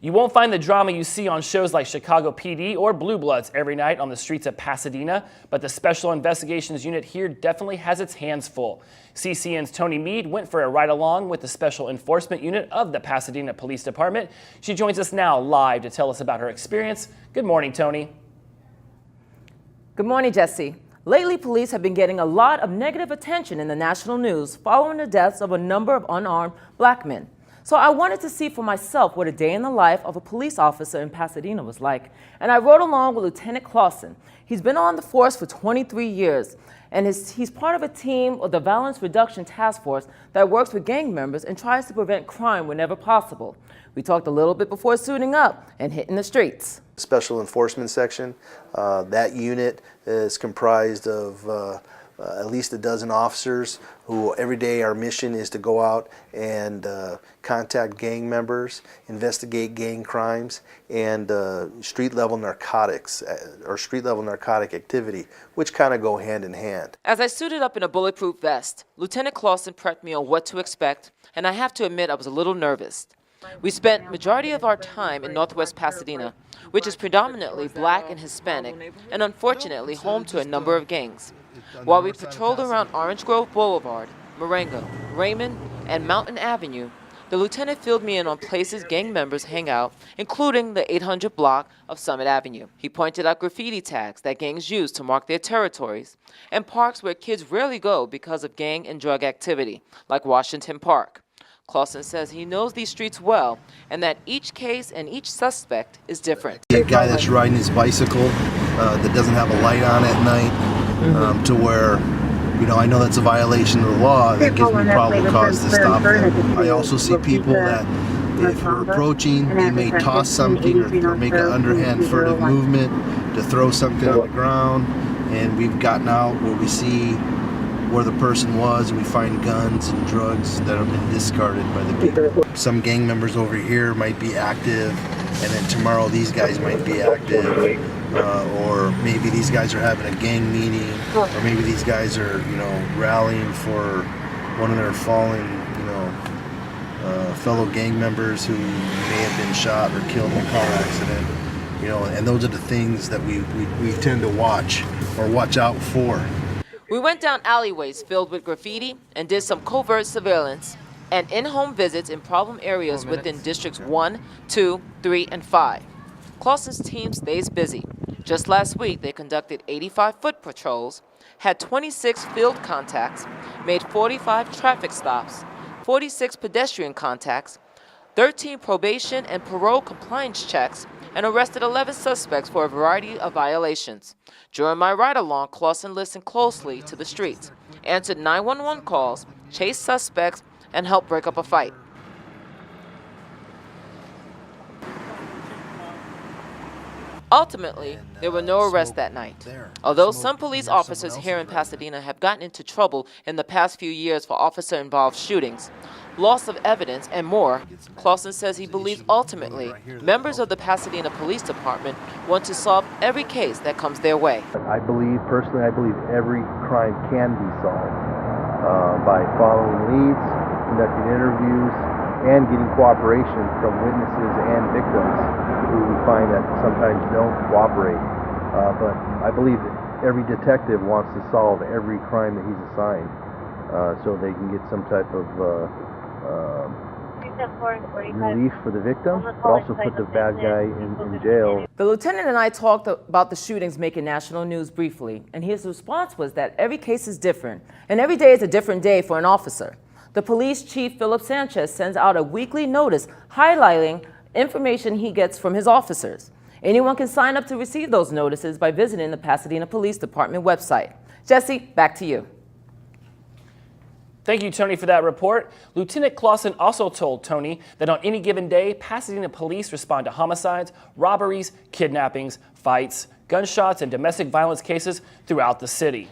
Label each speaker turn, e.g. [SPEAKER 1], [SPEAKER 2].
[SPEAKER 1] You won't find the drama you see on shows like Chicago PD or Blue Bloods every night on the streets of Pasadena, but the Special Investigations Unit here definitely has its hands full. CCN's Toni Meed went for a ride-along with the Special Enforcement Unit of the Pasadena Police Department. She joins us now live to tell us about her experience. Good morning, Toni.
[SPEAKER 2] Good morning, Jesse. Lately, police have been getting a lot of negative attention in the national news following the deaths of a number of unarmed black men. So I wanted to see for myself what a day in the life of a police officer in Pasadena was like, and I rode along with Lieutenant Clausen. He's been on the force for 23 years, and he's part of a team of the Violence Reduction Task Force that works with gang members and tries to prevent crime whenever possible. We talked a little bit before suiting up and hitting the streets.
[SPEAKER 3] Special Enforcement Section, that unit is comprised of at least a dozen officers who every day our mission is to go out and contact gang members, investigate gang crimes, and street-level narcotics or street-level narcotic activity, which kind of go hand in hand.
[SPEAKER 2] As I suited up in a bulletproof vest, Lieutenant Clausen prepped me on what to expect, and I have to admit I was a little nervous. We spent majority of our time in Northwest Pasadena, which is predominantly black and Hispanic, and unfortunately home to a number of gangs. While we patrolled around Orange Grove Boulevard, Marengo, Raymond, and Mountain Avenue, the lieutenant filled me in on places gang members hang out, including the 800 block of Summit Avenue. He pointed out graffiti tags that gangs use to mark their territories, and parks where kids rarely go because of gang and drug activity, like Washington Park. Clausen says he knows these streets well and that each case and each suspect is different.
[SPEAKER 3] A guy that's riding his bicycle that doesn't have a light on at night, to where, you know, I know that's a violation of the law. That gives me probable cause to stop them. I also see people that if we're approaching, they may toss something or make an underhand furtive movement to throw something on the ground, and we've gotten out where we see where the person was, and we find guns and drugs that have been discarded by the people. Some gang members over here might be active, and then tomorrow these guys might be active, or maybe these guys are having a gang meeting, or maybe these guys are, you know, rallying for one of their fallen, you know, fellow gang members who may have been shot or killed in a car accident. You know, and those are the things that we tend to watch or watch out for.
[SPEAKER 2] We went down alleyways filled with graffiti and did some covert surveillance and in-home visits in problem areas within Districts 1, 2, 3, and 5. Clausen's team stays busy. Just last week, they conducted 85 foot patrols, had 26 field contacts, made 45 traffic stops, 46 pedestrian contacts, 13 probation and parole compliance checks, and arrested 11 suspects for a variety of violations. During my ride-along, Clausen listened closely to the streets, answered 911 calls, chased suspects, and helped break up a fight. Ultimately, there were no arrests that night. Although some police officers here in Pasadena have gotten into trouble in the past few years for officer-involved shootings, loss of evidence, and more, Clausen says he believes ultimately members of the Pasadena Police Department want to solve every case that comes their way.
[SPEAKER 3] Personally, I believe every crime can be solved by following leads, conducting interviews, and getting cooperation from witnesses and victims who we find that sometimes don't cooperate. But I believe every detective wants to solve every crime that he's assigned, so they can get some type of relief for the victim, but also put the bad guy in jail.
[SPEAKER 2] The lieutenant and I talked about the shootings making national news briefly, and his response was that every case is different, and every day is a different day for an officer. The police chief, Philip Sanchez, sends out a weekly notice highlighting information he gets from his officers. Anyone can sign up to receive those notices by visiting the Pasadena Police Department website. Jesse, back to you.
[SPEAKER 1] Thank you, Toni, for that report. Lieutenant Clausen also told Toni that on any given day, Pasadena police respond to homicides, robberies, kidnappings, fights, gunshots, and domestic violence cases throughout the city.